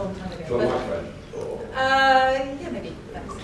long time ago. Do you want my phone? Yeah, maybe. Thanks.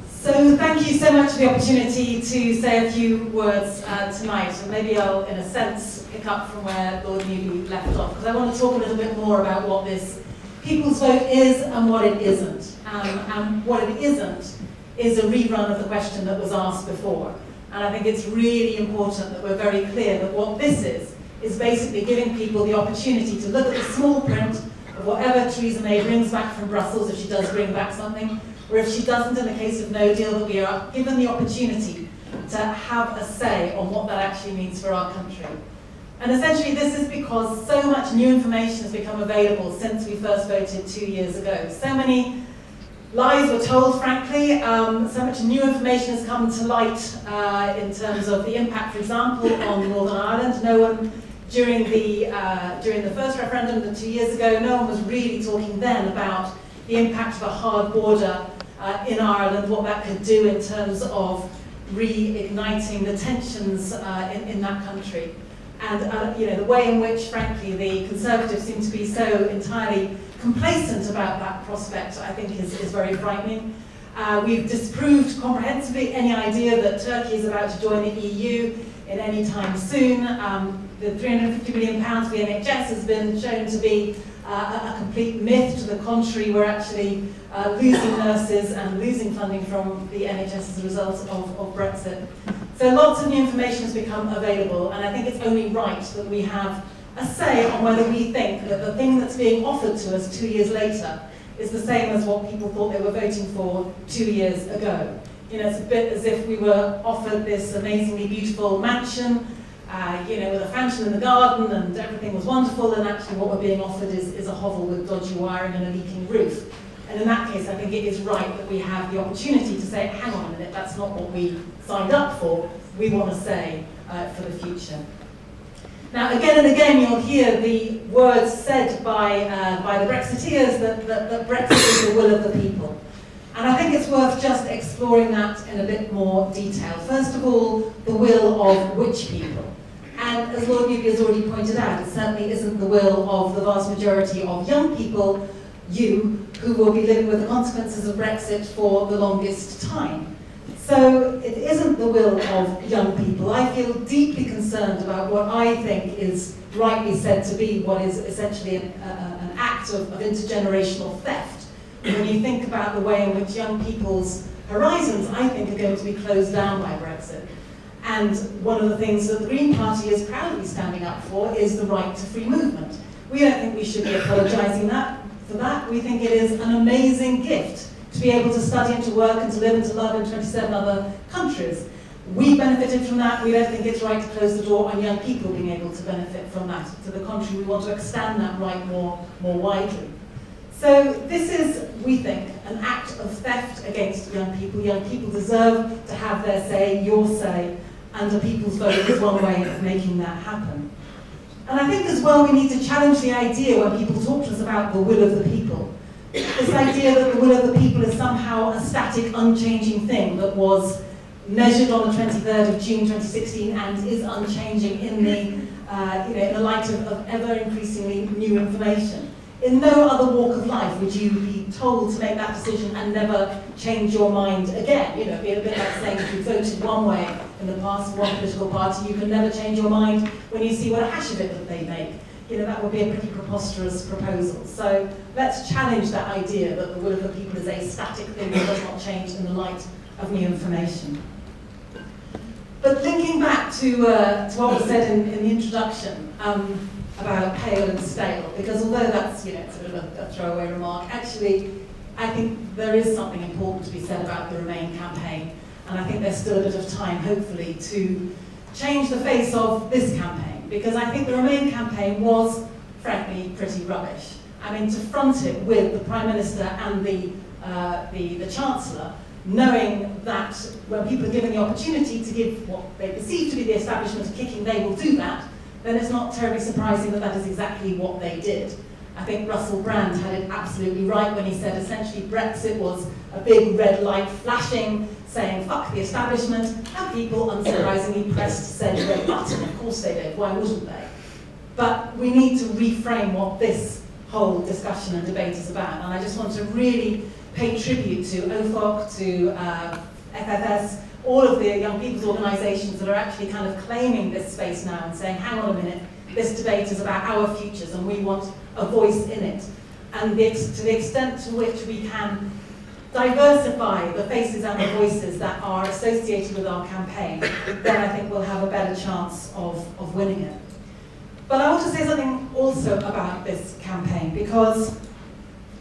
So thank you so much for the opportunity to say a few words tonight, and maybe I'll, in a sense, pick up from where Lord Newby left off, because I want to talk a little bit more about what this People's Vote is and what it isn't. And what it isn't is a rerun of the question that was asked before. And I think it's really important that we're very clear that what this is basically giving people the opportunity to look at the small print of whatever Theresa May brings back from Brussels, if she does bring back something, or if she doesn't in the case of no deal, that we are given the opportunity to have a say on what that actually means for our country. And essentially this is because so much new information has become available since we first voted 2 years ago. So many lies were told, frankly. So much new information has come to light in terms of the impact, for example, on Northern Ireland. No one, during the first referendum 2 years ago, no one was really talking then about the impact of a hard border in Ireland, what that could do in terms of reigniting the tensions in that country. And you know, the way in which, frankly, the Conservatives seem to be so entirely complacent about that prospect, I think is very frightening. We've disproved comprehensively any idea that Turkey is about to join the EU in any time soon. The £350 million for the NHS has been shown to be a complete myth. To the contrary, we're actually losing nurses and losing funding from the NHS as a result of Brexit. So lots of new information has become available, and I think it's only right that we have a say on whether we think that the thing that's being offered to us 2 years later is the same as what people thought they were voting for 2 years ago. You know, it's a bit as if we were offered this amazingly beautiful mansion, you know, with a fountain in the garden and everything was wonderful, and actually what we're being offered is a hovel with dodgy wiring and a leaking roof. And in that case, I think it is right that we have the opportunity to say, hang on a minute, that's not what we signed up for. We want to say for the future. Now, again and again, you'll hear the words said by the Brexiteers that Brexit is the will of the people. And I think it's worth just exploring that in a bit more detail. First of all, the will of which people? And as Lord Newby has already pointed out, it certainly isn't the will of the vast majority of young people, you, who will be living with the consequences of Brexit for the longest time. So it isn't the will of young people. I feel deeply concerned about what I think is rightly said to be what is essentially an act of intergenerational theft. When you think about the way in which young people's horizons, I think, are going to be closed down by Brexit. And one of the things that the Green Party is proudly standing up for is the right to free movement. We don't think we should be apologising for that. We think it is an amazing gift to be able to study and to work and to live and to love in 27 other countries. We benefited from that. We don't think it's right to close the door on young people being able to benefit from that. To the contrary, we want to extend that right more widely. So this is, we think, an act of theft against young people. Young people deserve to have their say, your say, and a people's vote is one way of making that happen. And I think as well we need to challenge the idea when people talk to us about the will of the people. This idea that the will of the people is somehow a static, unchanging thing that was measured on the 23rd of June 2016 and is unchanging in the light of ever increasingly new information. In no other walk of life would you be told to make that decision and never change your mind again. You know, it'd be a bit like saying if you voted one way in the past for one political party, you can never change your mind when you see what a hash of it that they make. You know, that would be a pretty preposterous proposal. So let's challenge that idea that the will of the people is a static thing that does not change in the light of new information. But thinking back to what was said in the introduction, about pale and stale, because although that's, you know, it's a bit of a throwaway remark, actually I think there is something important to be said about the Remain campaign, and I think there's still a bit of time, hopefully, to change the face of this campaign, because I think the Remain campaign was, frankly, pretty rubbish. I mean, to front it with the Prime Minister and the Chancellor, knowing that when people are given the opportunity to give what they perceive to be the establishment a kicking, they will do that, then it's not terribly surprising that that is exactly what they did. I think Russell Brand had it absolutely right when he said essentially Brexit was a big red light flashing, saying fuck the establishment, and people unsurprisingly pressed said red button. Of course they did, why wouldn't they? But we need to reframe what this whole discussion and debate is about. And I just want to really pay tribute to OFOC, to FFS, all of the young people's organisations that are actually kind of claiming this space now and saying, hang on a minute, this debate is about our futures and we want a voice in it. And to the extent to which we can diversify the faces and the voices that are associated with our campaign, then I think we'll have a better chance of winning it. But I want to say something also about this campaign, because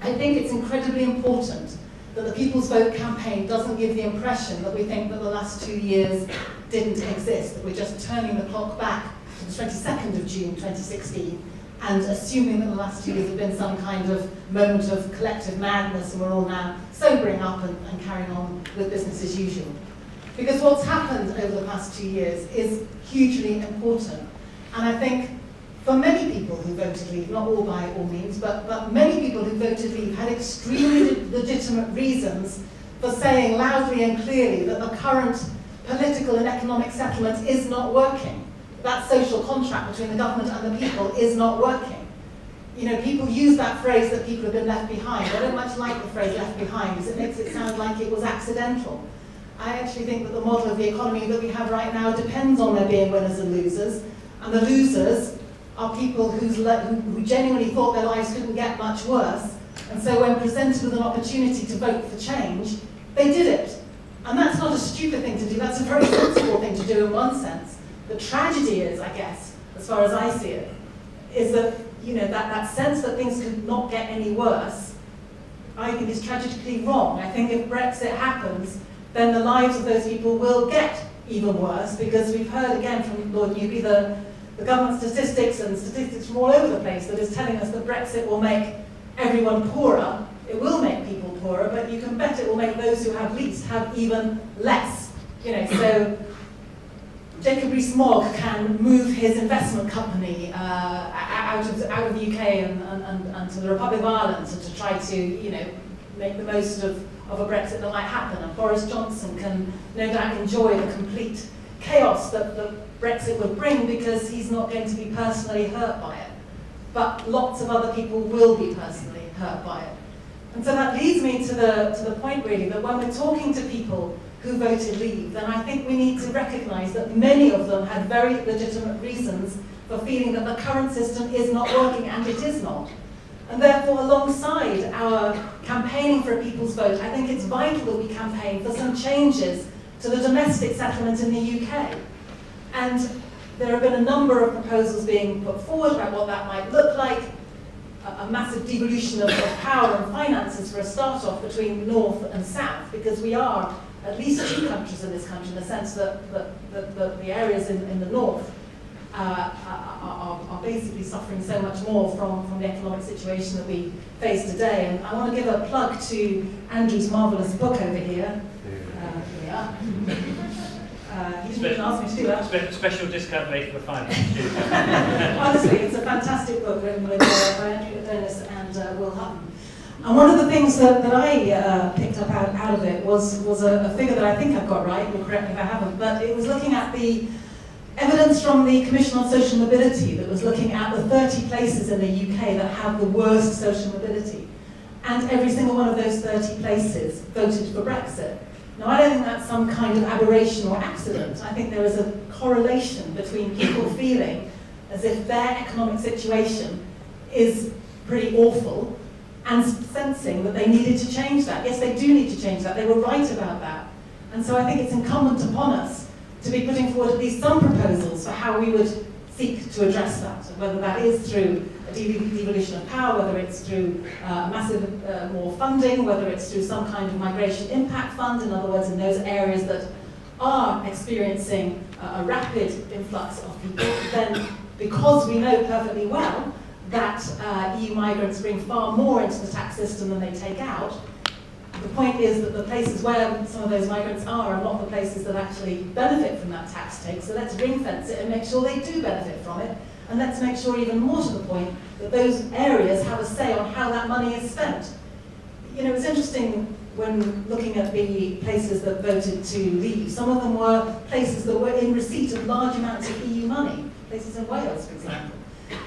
I think it's incredibly important that the People's Vote campaign doesn't give the impression that we think that the last 2 years didn't exist, that we're just turning the clock back to the 22nd of June 2016 and assuming that the last 2 years have been some kind of moment of collective madness and we're all now sobering up and carrying on with business as usual. Because what's happened over the past 2 years is hugely important. And I think for many people who voted leave, not all by all means, but many people who voted leave had extremely legitimate reasons for saying loudly and clearly that the current political and economic settlement is not working. That social contract between the government and the people is not working. You know, people use that phrase that people have been left behind. I don't much like the phrase left behind because it makes it sound like it was accidental. I actually think that the model of the economy that we have right now depends on there being winners and losers. And the losers are people who genuinely thought their lives couldn't get much worse. And so when presented with an opportunity to vote for change, they did it. And that's not a stupid thing to do, that's a very sensible thing to do in one sense. The tragedy is, I guess, as far as I see it, is that, you know, that sense that things could not get any worse, I think is tragically wrong. I think if Brexit happens, then the lives of those people will get even worse, because we've heard again from Lord Newby the government statistics and statistics from all over the place that is telling us that Brexit will make everyone poorer. It will make people poorer, but you can bet it will make those who have least have even less. You know, so Jacob Rees-Mogg can move his investment company out of the UK and to the Republic of Ireland to try to, you know, make the most of a Brexit that might happen. And Boris Johnson can no doubt enjoy the complete chaos that Brexit would bring because he's not going to be personally hurt by it. But lots of other people will be personally hurt by it. And so that leads me to the point really that when we're talking to people who voted leave, then I think we need to recognise that many of them had very legitimate reasons for feeling that the current system is not working, and it is not. And therefore, alongside our campaigning for a people's vote, I think it's vital that we campaign for some changes to the domestic settlement in the UK. And there have been a number of proposals being put forward about what that might look like, a massive devolution of power and finances for a start-off between North and South, because we are at least two countries in this country in the sense that the areas in the North are basically suffering so much more from the economic situation that we face today. And I want to give a plug to Andrew's marvellous book over here. Here we are. He didn't even ask me to do that. Special discount rate for finance. Honestly, it's a fantastic book written by Andrew Adonis and Will Hutton. And one of the things that I picked up out of it was a figure that I think I've got right, you'll correct me if I haven't, but it was looking at the evidence from the Commission on Social Mobility that was looking at the 30 places in the UK that have the worst social mobility. And every single one of those 30 places voted for Brexit. Now, I don't think that's some kind of aberration or accident. I think there is a correlation between people feeling as if their economic situation is pretty awful and sensing that they needed to change that. Yes, they do need to change that. They were right about that. And so I think it's incumbent upon us to be putting forward at least some proposals for how we would seek to address that, whether that is through a devolution of power, whether it's through massive more funding, whether it's through some kind of migration impact fund, in other words, in those areas that are experiencing a rapid influx of people, then because we know perfectly well that EU migrants bring far more into the tax system than they take out, the point is that the places where some of those migrants are not the places that actually benefit from that tax take, so let's ring fence it and make sure they do benefit from it, and let's make sure, even more to the point, that those areas have a say on how that money is spent. You know, it's interesting when looking at the places that voted to leave. Some of them were places that were in receipt of large amounts of EU money, places in Wales, for example.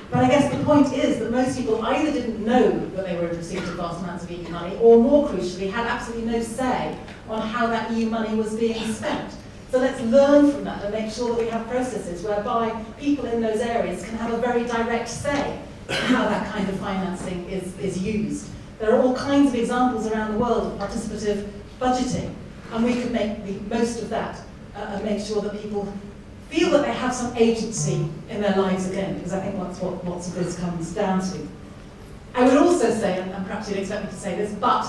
But I guess the point is that most people either didn't know that they were receiving vast amounts of EU money, or more crucially, had absolutely no say on how that EU money was being spent. So let's learn from that and make sure that we have processes whereby people in those areas can have a very direct say in how that kind of financing is used. There are all kinds of examples around the world of participative budgeting, and we can make the most of that and make sure that people feel that they have some agency in their lives again, because I think that's what lots of this comes down to. I would also say, and perhaps you'd expect me to say this, but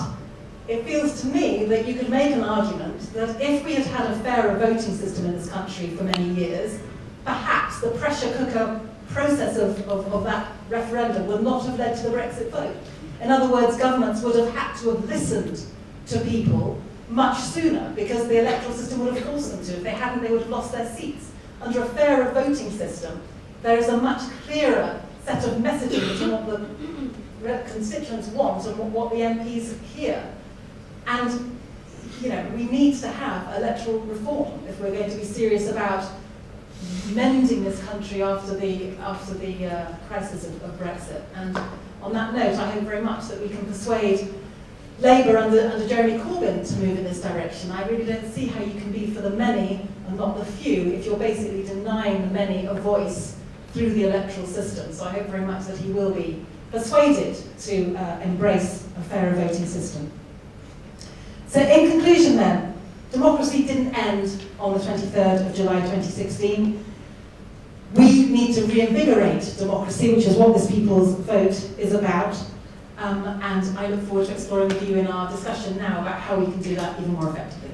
it feels to me that you could make an argument that if we had had a fairer voting system in this country for many years, perhaps the pressure cooker process of that referendum would not have led to the Brexit vote. In other words, governments would have had to have listened to people much sooner, because the electoral system would have forced them to. If they hadn't, they would have lost their seats. Under a fairer voting system, there is a much clearer set of messaging between what the constituents want and what the MPs hear. And we need to have electoral reform if we're going to be serious about mending this country after the crisis of Brexit. And on that note, I hope very much that we can persuade Labour under Jeremy Corbyn to move in this direction. I really don't see how you can be for the many and not the few if you're basically denying the many a voice through the electoral system. So I hope very much that he will be persuaded to embrace a fairer voting system. So in conclusion then, democracy didn't end on the 23rd of July 2016. We need to reinvigorate democracy, which is what this people's vote is about. And I look forward to exploring with you in our discussion now about how we can do that even more effectively.